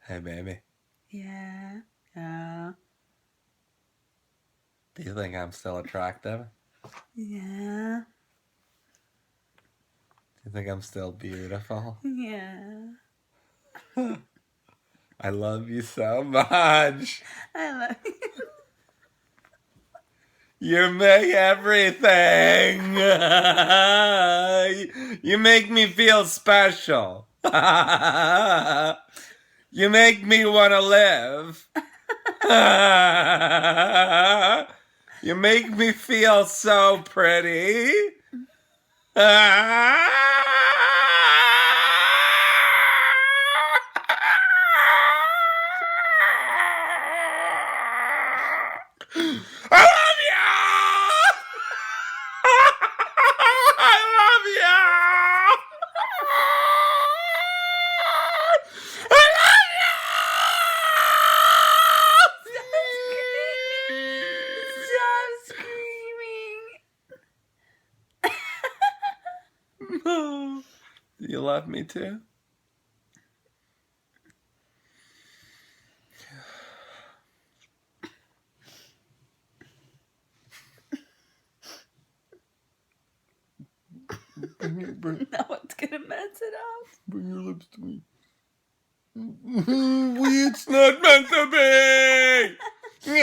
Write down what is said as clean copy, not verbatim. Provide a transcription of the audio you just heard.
Hey, baby. Yeah. Yeah. Do you think I'm still attractive? Yeah. Do you think I'm still beautiful? Yeah. I love you so much. I love you. You make everything. You make me feel special. You make me want to live. You make me feel so pretty. I love you! I love you! I love Stop screaming. Do you love me too? No one's gonna mess it up. Bring your lips to me. It's not meant to be!